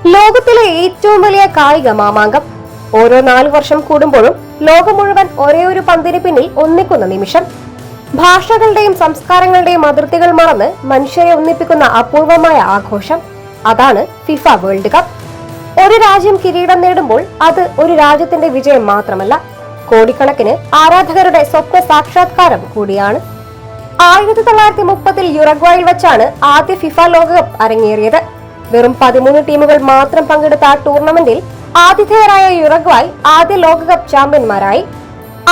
ലോകത്തിലെ ഏറ്റവും വലിയ കായിക മാമാങ്കം. ഓരോ 4 വർഷം കൂടുമ്പോഴും ലോകം മുഴുവൻ ഒരേ ഒരു പന്തിന് പിന്നിൽ ഒന്നിക്കുന്ന നിമിഷം. ഭാഷകളുടെയും സംസ്കാരങ്ങളുടെയും അതിർത്തികൾ മറന്ന് മനുഷ്യരെ ഒന്നിപ്പിക്കുന്ന അപൂർവമായ ആഘോഷം. അതാണ് ഫിഫ വേൾഡ് കപ്പ്. ഒരു രാജ്യം കിരീടം നേടുമ്പോൾ അത് ഒരു രാജ്യത്തിന്റെ വിജയം മാത്രമല്ല, കോടിക്കണക്കിന് ആരാധകരുടെ സ്വപ്ന സാക്ഷാത്കാരം കൂടിയാണ്. 1930 യുറഗ്വായിൽ വെച്ചാണ് ആദ്യ ഫിഫ ലോകകപ്പ് അരങ്ങേറിയത്. വെറും 13 ടീമുകൾ മാത്രം പങ്കെടുത്ത ആ ടൂർണമെന്റിൽ ആതിഥേയരായ യുറഗ്വായ് ആദ്യ ലോകകപ്പ് ചാമ്പ്യന്മാരായി.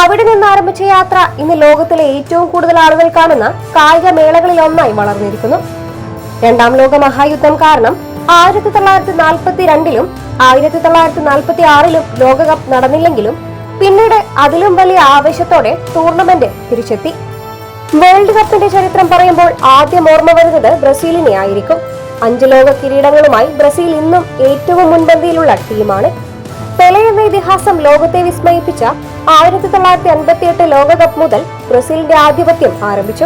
അവിടെ നിന്ന് ആരംഭിച്ച യാത്ര ഇന്ന് ലോകത്തിലെ ഏറ്റവും കൂടുതൽ ആളുകൾ കാണുന്ന കായിക മേളകളിൽ ഒന്നായി വളർന്നിരിക്കുന്നു. രണ്ടാം ലോക മഹായുദ്ധം കാരണം 1942-ലും 1946-ലും ലോകകപ്പ് നടന്നില്ലെങ്കിലും പിന്നീട് അതിലും വലിയ ആവേശത്തോടെ ടൂർണമെന്റ് തിരിച്ചെത്തി. വേൾഡ് കപ്പിന്റെ ചരിത്രം പറയുമ്പോൾ ആദ്യം ഓർമ്മ വരുന്നത് ബ്രസീലിനെ ആയിരിക്കും. 5 ലോക കിരീടങ്ങളുമായി ബ്രസീൽ ഇന്നും ഏറ്റവും മുൻപന്തിയിലുള്ള ടീമാണ്. പെലെ എന്ന ഇതിഹാസം ലോകത്തെ വിസ്മയിപ്പിച്ച 1958 ലോകകപ്പ് മുതൽ ബ്രസീലിന്റെ ആധിപത്യം ആരംഭിച്ചു.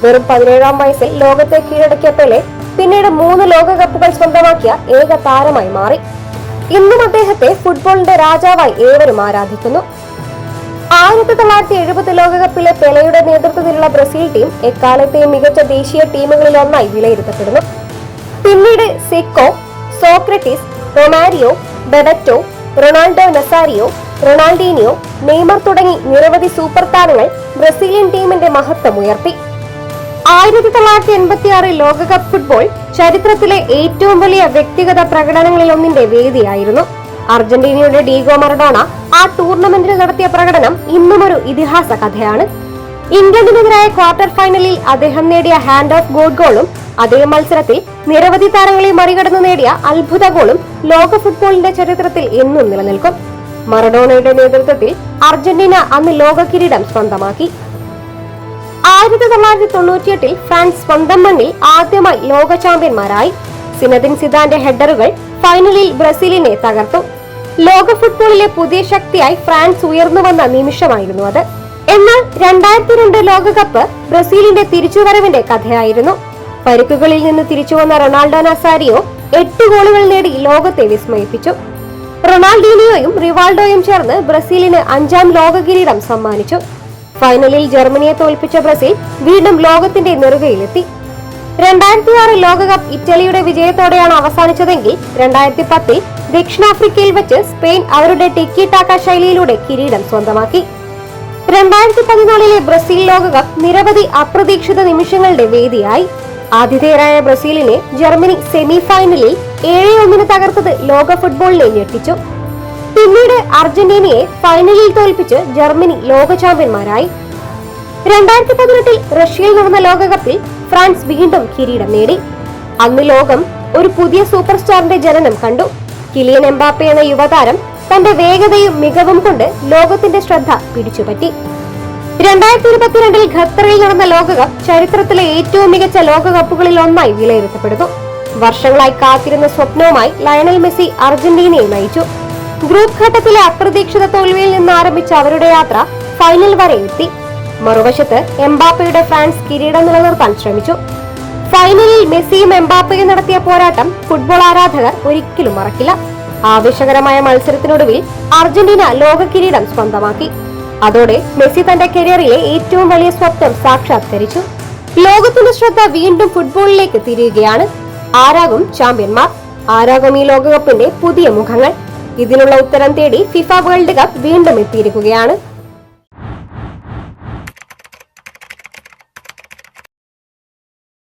വെറും 17-ാം വയസ്സിൽ ലോകത്തെ കീഴടക്കിയ പെലെ പിന്നീട് 3 ലോകകപ്പുകൾ സ്വന്തമാക്കിയ ഏക താരമായി മാറി. ഇന്നും അദ്ദേഹത്തെ ഫുട്ബോളിന്റെ രാജാവായി ഏവരും ആരാധിക്കുന്നു. 1970 ലോകകപ്പിലെ പെലെയുടെ നേതൃത്വത്തിലുള്ള ബ്രസീൽ ടീം എക്കാലത്തെയും മികച്ച ദേശീയ ടീമുകളിൽ ഒന്നായി വിലയിരുത്തപ്പെടുന്നു. പിന്നീട് Dzeko, Socrates, Romario, Bebeto, Ronaldo Nazario, Ronaldinho, Neymar തുടങ്ങി നിരവധി സൂപ്പർ താരങ്ങൾ ബ്രസീലിയൻ ടീമിന്റെ മഹത്വം ഉയർത്തി. 1986 ലോകകപ്പ് ഫുട്ബോൾ ചരിത്രത്തിലെ ഏറ്റവും വലിയ വ്യക്തിഗത പ്രകടനങ്ങളിൽ ഒന്നിന്റെ വേദിയായിരുന്നു. അർജന്റീനയുടെ ഡീഗോ മറഡോണ ആ ടൂർണമെന്റിൽ നടത്തിയ പ്രകടനം ഇന്നും ഒരു ഇതിഹാസ കഥയാണ്. ഇംഗ്ലണ്ടിനെതിരായ ക്വാർട്ടർ ഫൈനലിൽ അദ്ദേഹം നേടിയ ഹാൻഡ് ഓഫ് ഗോഡ് ഗോളും അതേ മത്സരത്തിൽ നിരവധി താരങ്ങളെ മറികടന്നു നേടിയ അത്ഭുത ഗോളും ലോക ഫുട്ബോളിന്റെ ചരിത്രത്തിൽ എന്നും നിലനിൽക്കും. മറഡോണയുടെ നേതൃത്വത്തിൽ അർജന്റീന അന്ന് ലോക കിരീടം സ്വന്തമാക്കി. 1998 ഫ്രാൻസ് സ്വന്തം മണ്ണിൽ ആദ്യമായി ലോക ചാമ്പ്യന്മാരായി. സിനദിൻ സിദാന്റെ ഹെഡറുകൾ ഫൈനലിൽ ബ്രസീലിനെ തകർത്തു. ലോക ഫുട്ബോളിലെ പുതിയ ശക്തിയായി ഫ്രാൻസ് ഉയർന്നു വന്ന നിമിഷമായിരുന്നു അത്. എന്നാൽ 2002 ലോകകപ്പ് ബ്രസീലിന്റെ തിരിച്ചുവരവിന്റെ കഥയായിരുന്നു. പരിക്കുകളിൽ നിന്ന് തിരിച്ചുവന്ന റൊണാൾഡോ നസാരിയോ 8 ഗോളുകൾ നേടി ലോകത്തെ വിസ്മയിപ്പിച്ചു. റൊണാൾഡീനിയോയും റിവാൾഡോയും ചേർന്ന് ബ്രസീലിന് 5ാം ലോക കിരീടം സമ്മാനിച്ചു. ഫൈനലിൽ ജർമ്മനിയെ തോൽപ്പിച്ച ബ്രസീൽ വീണ്ടും ലോകത്തിന്റെ നെറുകയിലെത്തി. 2006 ലോകകപ്പ് ഇറ്റലിയുടെ വിജയത്തോടെയാണ് അവസാനിച്ചതെങ്കിൽ 2010 ദക്ഷിണാഫ്രിക്കയിൽ വെച്ച് സ്പെയിൻ അവരുടെ ടിക്കി ടാക്ക ശൈലിയിലൂടെ കിരീടം സ്വന്തമാക്കി. 2014 ബ്രസീൽ ലോകകപ്പ് നിരവധി അപ്രതീക്ഷിത നിമിഷങ്ങളുടെ വേദിയായി. ആതിഥേയരായ ബ്രസീലിനെ ജർമ്മനി സെമി ഫൈനലിൽ 7-1 തകർത്തത് ലോക ഫുട്ബോളിനെ ഞെട്ടിച്ചു. പിന്നീട് അർജന്റീനയെ ഫൈനലിൽ തോൽപ്പിച്ച് ജർമ്മനി ലോക ചാമ്പ്യന്മാരായി. 2018 റഷ്യയിൽ നടന്ന ലോകകപ്പിൽ ഫ്രാൻസ് വീണ്ടും കിരീടം നേടി. അന്ന് ലോകം ഒരു പുതിയ സൂപ്പർ സ്റ്റാറിന്റെ ജനനം കണ്ടു. കിലിയൻ എംബാപ്പെ എന്ന യുവതാരം തന്റെ വേഗതയും മികവും കൊണ്ട് ലോകത്തിന്റെ ശ്രദ്ധ പിടിച്ചുപറ്റി. 2022 ഖത്തറിൽ നടന്ന ലോകകപ്പ് ചരിത്രത്തിലെ ഏറ്റവും മികച്ച ലോകകപ്പുകളിൽ ഒന്നായി വിലയിരുത്തപ്പെടുന്നു. വർഷങ്ങളായി കാത്തിരുന്ന സ്വപ്നവുമായി ലയണൽ മെസ്സി അർജന്റീനയെ നയിച്ചു. ഗ്രൂപ്പ് ഘട്ടത്തിലെ അപ്രതീക്ഷിത തോൽവിയിൽ നിന്ന് ആരംഭിച്ച അവരുടെ യാത്ര ഫൈനൽ വരെ എത്തി. മറുവശത്ത് എംബാപ്പയുടെ ഫ്രാൻസ് കിരീടം നിലനിർത്താൻ ശ്രമിച്ചു. ഫൈനലിൽ മെസ്സിയും എംബാപ്പയും നടത്തിയ പോരാട്ടം ഫുട്ബോൾ ആരാധകർ ഒരിക്കലും മറക്കില്ല. ആവേശകരമായ മത്സരത്തിനൊടുവിൽ അർജന്റീന ലോക കിരീടം സ്വന്തമാക്കി. അതോടെ മെസ്സി തന്റെ കരിയറിലെ ഏറ്റവും വലിയ സ്വപ്നം സാക്ഷാത്കരിച്ചു. ലോകത്തിന്റെ ശ്രദ്ധ വീണ്ടും ഫുട്ബോളിലേക്ക് തിരിയുകയാണ്. ആരാകും ചാമ്പ്യന്മാർ? ആരാകും ഈ ലോകകപ്പിന്റെ പുതിയ മുഖങ്ങൾ? ഇതിനുള്ള ഉത്തരം തേടി ഫിഫ വേൾഡ് കപ്പ് വീണ്ടും എത്തിയിരിക്കുകയാണ്.